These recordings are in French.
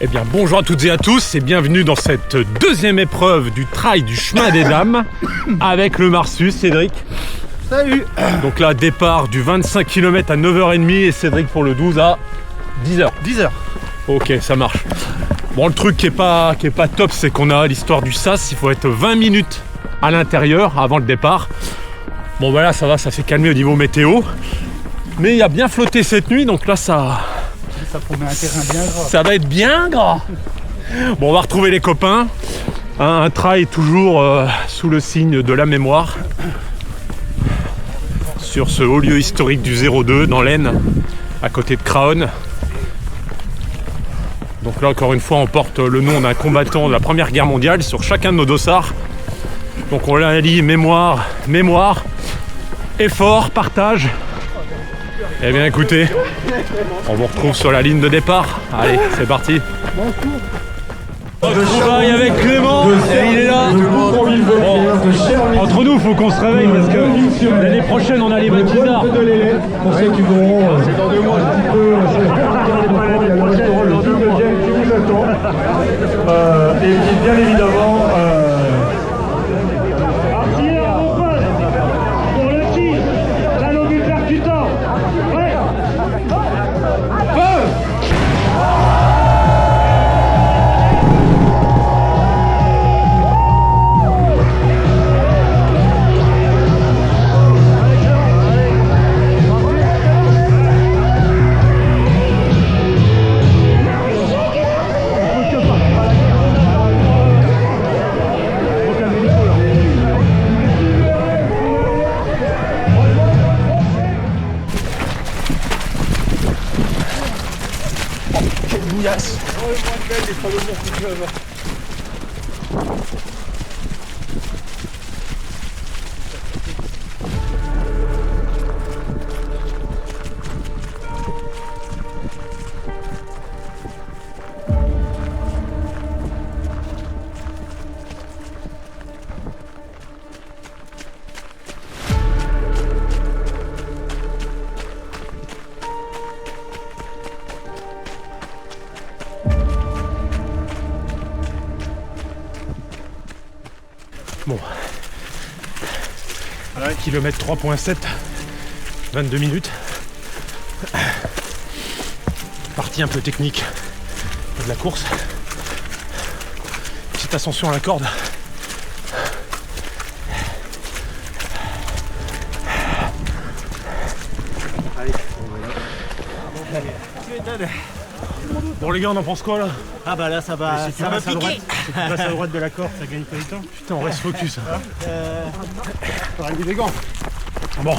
Eh bien bonjour à toutes et à tous et bienvenue dans cette deuxième épreuve du trail du chemin des dames avec le Marsus. Cédric. Salut. Donc là départ du 25 km à 9h30 et Cédric pour le 12 à 10h. 10h. Ok, ça marche. Bon, le truc qui est pas top, c'est qu'on a l'histoire du sas, il faut être 20 minutes à l'intérieur avant le départ. Bon voilà, ça va, ça s'est calmé au niveau météo. Mais il a bien flotté cette nuit, donc là ça promet un terrain bien gras. Ça va être bien gras. Bon, on va retrouver les copains. Un trail toujours sous le signe de la mémoire. Sur ce haut lieu historique du 02 dans l'Aisne, à côté de Craonne. Donc là encore une fois on porte le nom d'un combattant de la Première Guerre mondiale sur chacun de nos dossards. Donc on allie mémoire, effort, partage. Eh bien écoutez, on vous retrouve sur la ligne de départ. Allez, c'est parti. Retrouvailles avec Clément, et il est là. Bon, entre nous, il faut qu'on se réveille parce que l'année prochaine, on a les maquisards. Pour ceux qui verront, c'est dans 2 mois, un petit peu. Il y a le restaurant le Double Jam qui vous attend. Et puis, bien évidemment. Pour le 6, la longue percutant. Ouais. Bouillasse. Bon, voilà, kilomètre 3.7, 22 minutes. Partie un peu technique de la course. Petite ascension à la corde. Bon les gars, on en pense quoi là? Ah bah là ça va piquer. Si tu passes à droite de la corde, ça gagne pas du temps. Putain, on reste focus. T'auras mis des gants. Bon,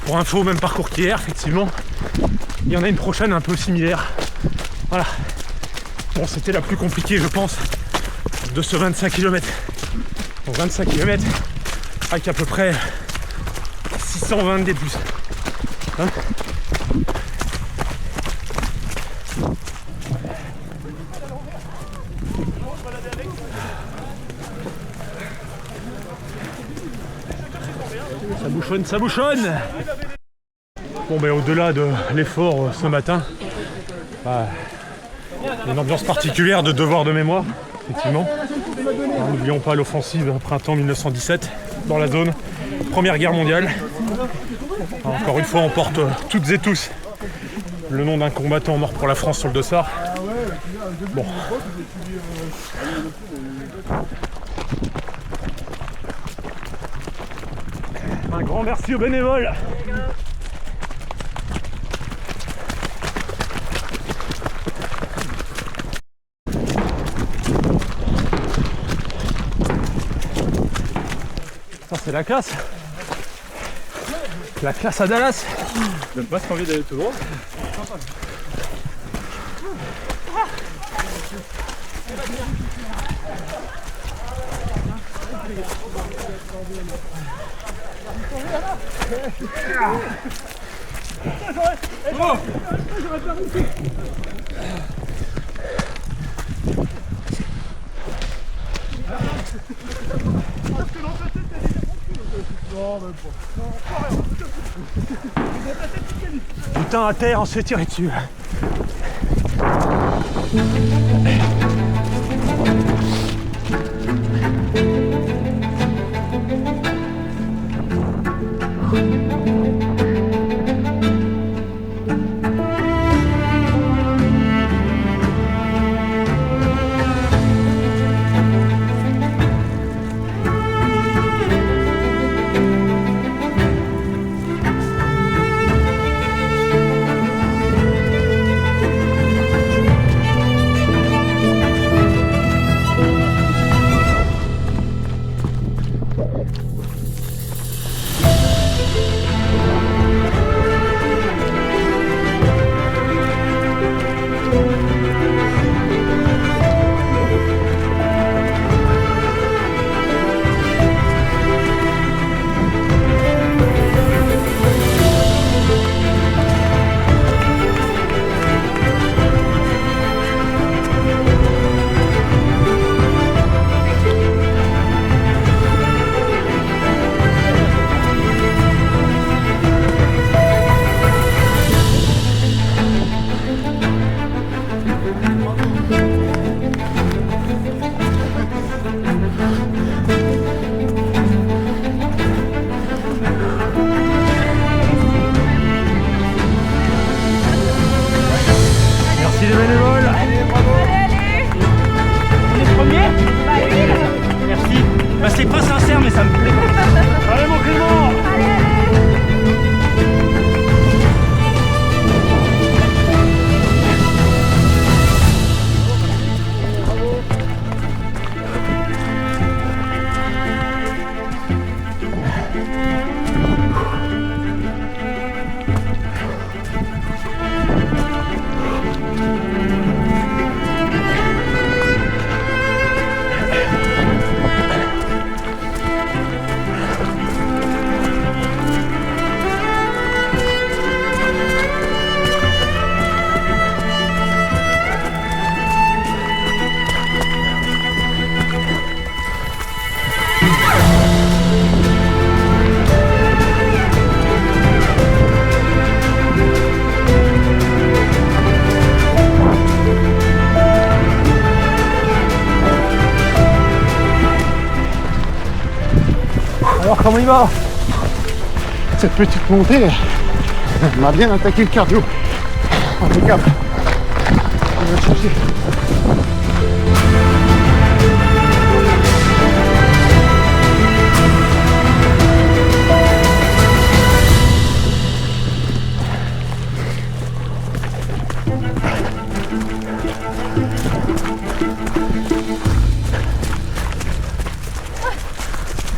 pour info, même parcours qu'hier, effectivement. Il y en a une prochaine un peu similaire. Voilà. Bon, c'était la plus compliquée, je pense, de ce 25 km. Donc 25 km avec à peu près 620 D+. Hein? Ça bouchonne. Bon ben au-delà de l'effort ce matin, une ambiance particulière de devoir de mémoire, effectivement. N'oublions pas l'offensive printemps 1917 dans la zone Première Guerre mondiale. Encore une fois on porte toutes et tous le nom d'un combattant mort pour la France sur le dossard. Bon. Un grand merci aux bénévoles. Ça c'est la classe. La classe à Dallas. Même pas envie d'aller tout droit. Putain, à terre, on se fait tirer dessus. Merci les bénévoles. Les premiers. Merci. Bah, c'est pas sincère, mais ça me plaît. Allez mon Clément. Alors comment il va? Cette petite montée m'a bien attaqué le cardio. Impeccable. On va le chercher.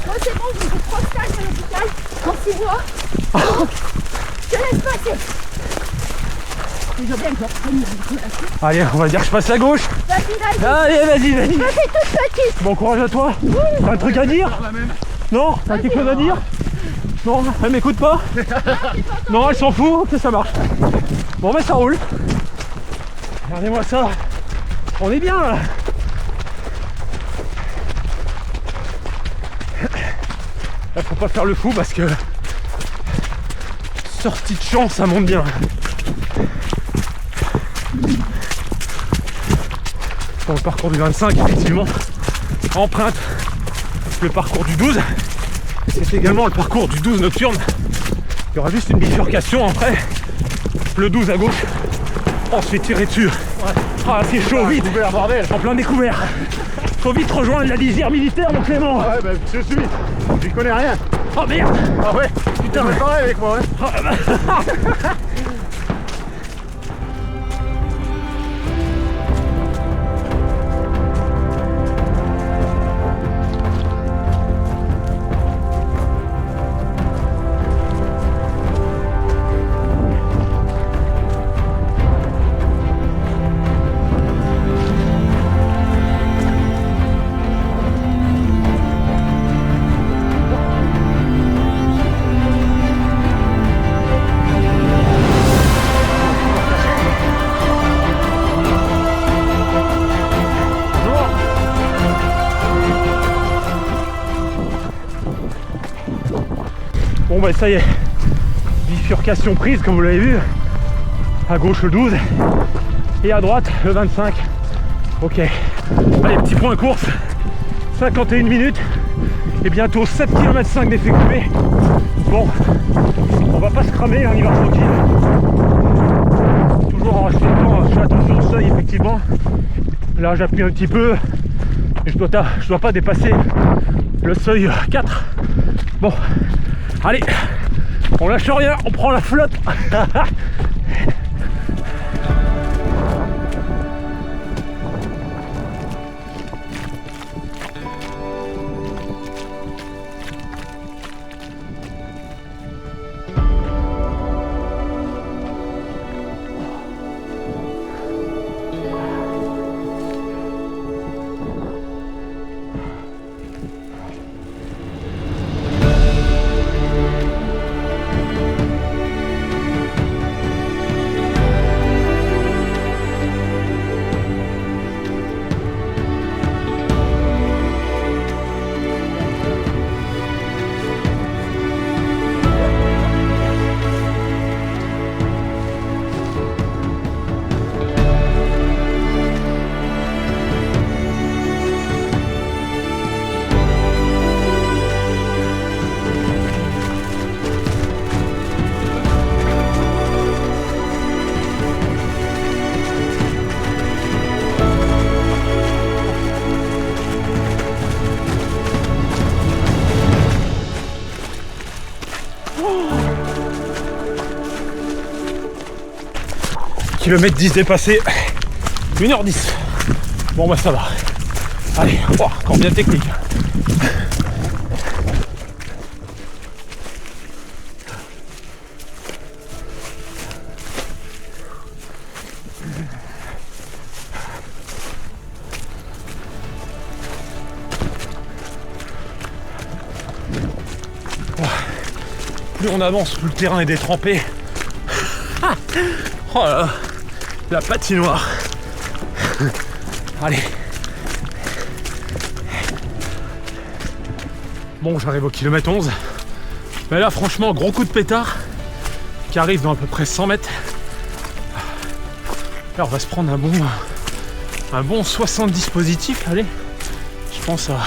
Moi c'est bon, je me 3 stages à l'hôpital en 6 mois. Je laisse passer. Je veux bien que je reprenne la relation. Allez, on va dire que je passe à gauche. Vas-y, vas-y. Allez, vas-y, vas-y. Je fais toute petite. Bon courage à toi. T'as un truc à dire? Non? T'as quelque chose à dire? Non, elle m'écoute pas? Non, elle s'en fout, ok, ça marche. Bon ben ça roule. Regardez-moi ça. On est bien là. Là, faut pas faire le fou parce que sortie de champ, ça monte bien. Dans le parcours du 25, effectivement, emprunte le parcours du 12. C'est également le parcours du 12 nocturne. Il y aura juste une bifurcation après. Le 12 à gauche. Ensuite tirer dessus. Ah, c'est chaud, vite. Bordel. En plein découvert. Faut vite rejoindre la lisière militaire, mon Clément. Ouais, bah je suis. J'y connais rien. Oh merde. Ah ouais. Putain. C'est pareil avec moi. Hein. Bon bah ça y est, bifurcation prise comme vous l'avez vu, à gauche le 12 Et à droite, le 25. Ok. Allez, petit point course. 51 minutes. Et bientôt 7 km 5 d'effectué. Bon, on va pas se cramer, on y va tranquille. Toujours en respectant, je fais attention au seuil effectivement. Là j'appuie un petit peu. Et je dois pas dépasser le seuil 4. Bon, allez, on lâche rien, on prend la flotte. Kilomètre 10 dépassé, 1h10. Bon bah ça va. Allez, oh, encore bien technique. Plus on avance, plus le terrain est détrempé. Oh là là, la patinoire. Allez. Bon, j'arrive au kilomètre 11. Mais là, franchement, gros coup de pétard qui arrive dans à peu près 100 mètres. Là, on va se prendre un bon 70 positif. Allez, je pense à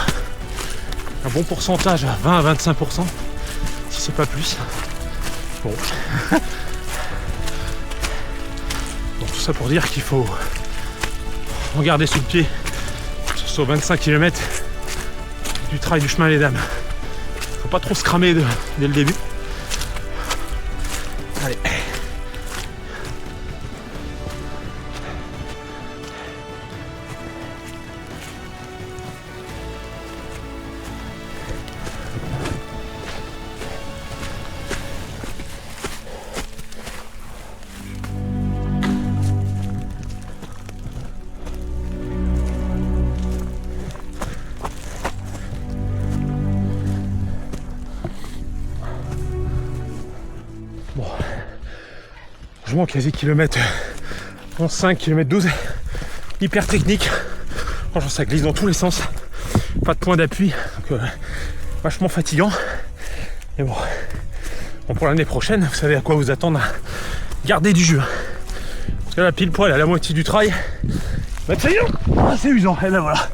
un bon pourcentage, à 20 à 25%, si c'est pas plus. Bon. Tout ça pour dire qu'il faut en garder sous le pied sur 25 km du trail du chemin des dames. Faut pas trop se cramer dès le début. Allez. Franchement, quasi kilomètre 11,5, kilomètre 12, hyper technique. Franchement, ça glisse dans tous les sens. Pas de point d'appui, donc vachement fatigant. Mais bon, pour l'année prochaine, vous savez à quoi vous attendre. Gardez du jus. Parce que là, pile poil à la moitié du trail. Bah, ça y est, c'est usant. Et ben voilà.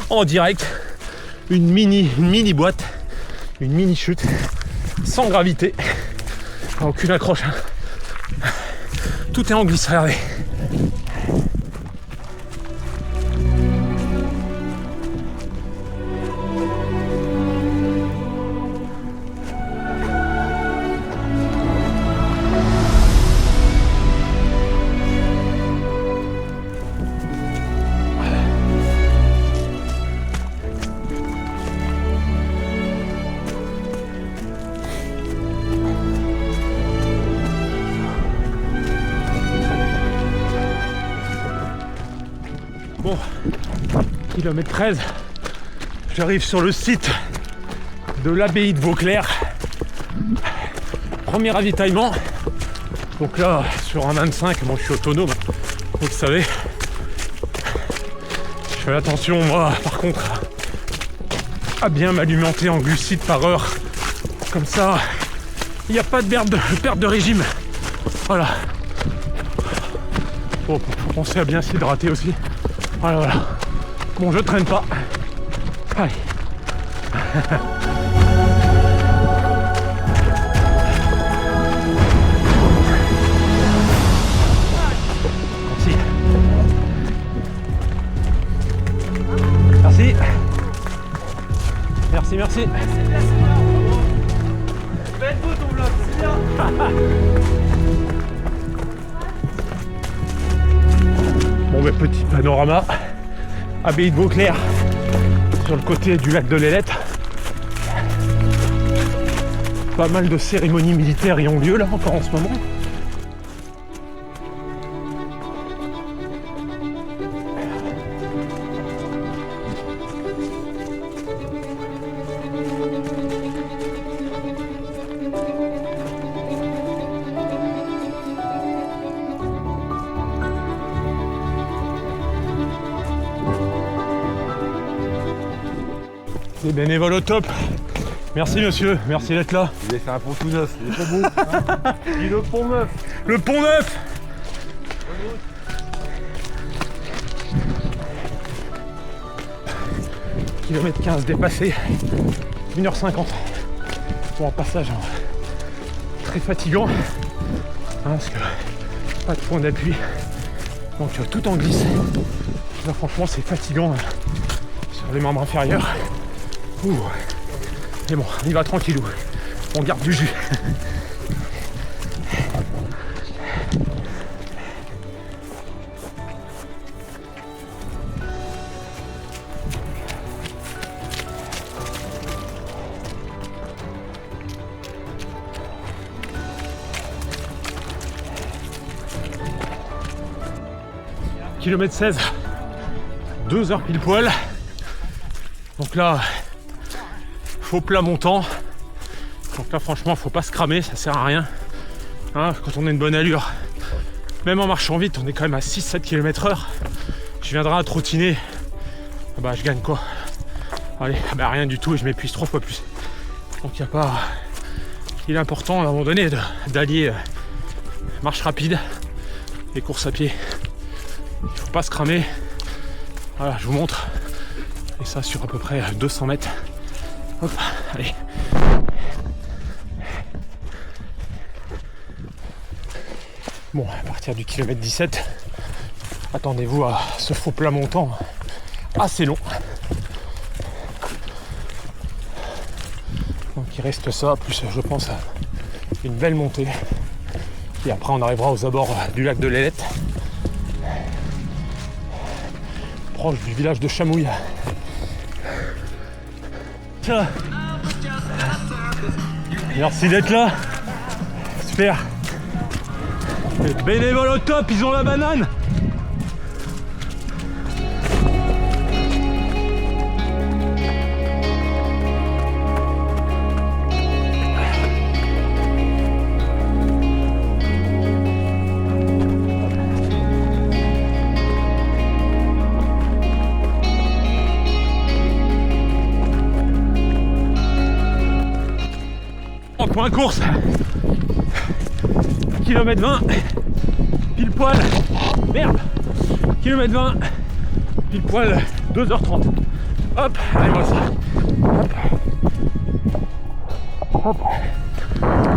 En direct, une mini boîte, une mini chute, sans gravité, aucune accroche. Tout est en glisse, regardez. Bon, kilomètre 13, j'arrive sur le site de l'abbaye de Vauclair. Premier ravitaillement. Donc là, sur un 25, moi je suis autonome, vous le savez. Je fais attention, moi, par contre, à bien m'alimenter en glucides par heure. Comme ça, il n'y a pas de perte de régime. Voilà. Faut penser à bien s'hydrater aussi. Voilà, voilà. Bon, je traîne pas. Allez. Merci. Merci, merci. Belle beau ton vlog, c'est bien. Bon, mais petit panorama. Abbaye de Vauclair sur le côté du lac de l'Ailette. Pas mal de cérémonies militaires y ont lieu là encore en ce moment. Des bénévoles au top. Merci monsieur, merci d'être là. Vous avez fait un pont tout neuf, il est pas beau. Dis le pont neuf. Le pont neuf. Kilomètre 15 dépassé. 1h50. Bon, en passage très fatigant. Parce que pas de point d'appui. Donc tout en glisse. Là, franchement c'est fatigant sur les membres inférieurs. Ouh. Mais bon, on y va tranquillou. On garde du jus. Kilomètre 16. 2 heures pile poil. Donc là, faux plat montant. Donc là franchement faut pas se cramer, ça sert à rien. Hein, quand on a une bonne allure, même en marchant vite, on est quand même à 6-7 km/h. Je viendrai à trottiner, ah bah je gagne quoi? Allez, bah rien du tout et je m'épuise 3 fois plus. Donc il est important à un moment donné d'allier marche rapide et course à pied. Il faut pas se cramer. Voilà, je vous montre. Et ça sur à peu près 200 mètres. Hop, allez. Bon, à partir du kilomètre 17, attendez-vous à ce faux plat montant assez long. Donc il reste ça, plus je pense à une belle montée. Et après on arrivera aux abords du lac de l'Ailette, proche du village de Chamouille. Tiens. Merci d'être là. Super. Les bénévoles au top, ils ont la banane. Point course, kilomètre 20, pile poil, merde, kilomètre 20, pile poil, 2h30. Hop, allez voici. Hop. Hop.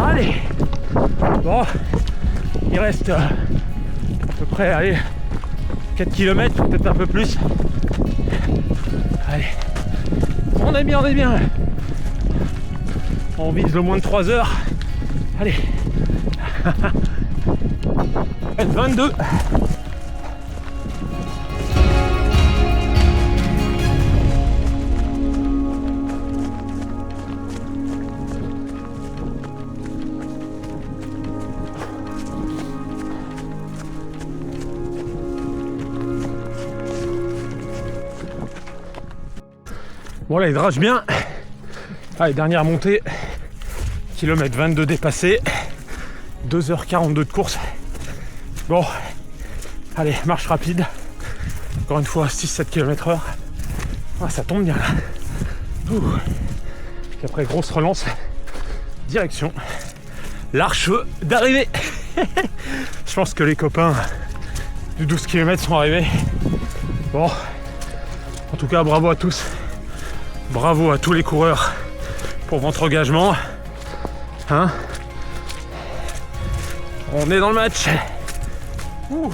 Allez. Bon, il reste à peu près, allez, 4 km, peut-être un peu plus. Allez. On est bien, on est bien. On vise le moins de 3 heures. Allez. 22. Bon là il drage bien. Allez, dernière montée. Kilomètre 22 dépassé. 2h42 de course. Bon. Allez, marche rapide. Encore une fois 6-7 km/h. Ah, ça tombe bien là. Ouh. Puis après grosse relance. Direction l'Arche d'arrivée. Je pense que les copains du 12 km sont arrivés. Bon, en tout cas, bravo à tous. Bravo à tous les coureurs pour votre engagement. Hein? On est dans le match. Ouh.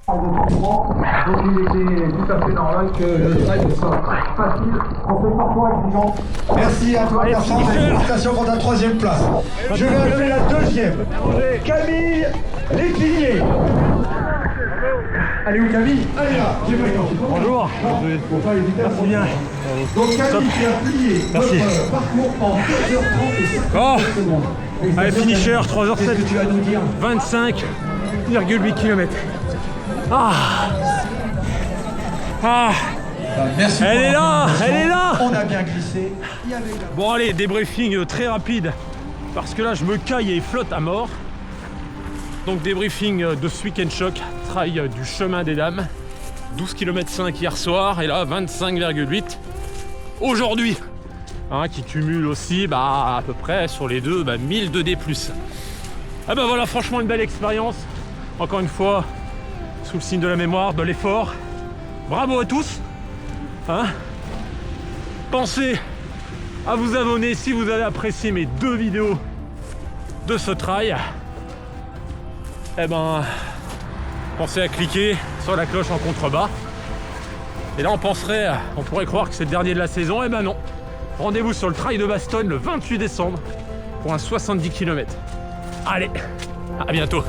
Donc il était tout à fait normal que le trail soit facile. On fait parfois exigeant. Merci à toi Vincent, félicitations pour ta 3e place. Je vais appeler la 2e. Camille Lépinier. Allez où Camille? Allez là, j'ai pas eu. Bonjour. Faut pas hésiter à prendre. Bien. Donc Camille qui a plié Merci. votre parcours en 2h30 et 50 Oh. secondes. Allez, finisher, 3h07. Qu'est-ce que tu vas nous dire? 25,8 km. Ah. Ah. Merci. Elle est là, elle est là. On a bien glissé. Il y avait la... Bon allez, débriefing très rapide. Parce que là je me caille et flotte à mort. Donc débriefing de ce week-end choc. Trail du chemin des dames. 12 km 5 hier soir et là 25,8 aujourd'hui. Hein, qui cumule aussi à peu près sur les deux 1000 de D+. Ah ben voilà, franchement une belle expérience. Encore une fois, sous le signe de la mémoire, de l'effort. Bravo à tous. Hein, pensez à vous abonner si vous avez apprécié mes 2 vidéos de ce trail. Eh ben, pensez à cliquer sur la cloche en contrebas. Et là, on pourrait croire que c'est le dernier de la saison. Eh ben non. Rendez-vous sur le trail de Bastogne le 28 décembre pour un 70 km. Allez, à bientôt.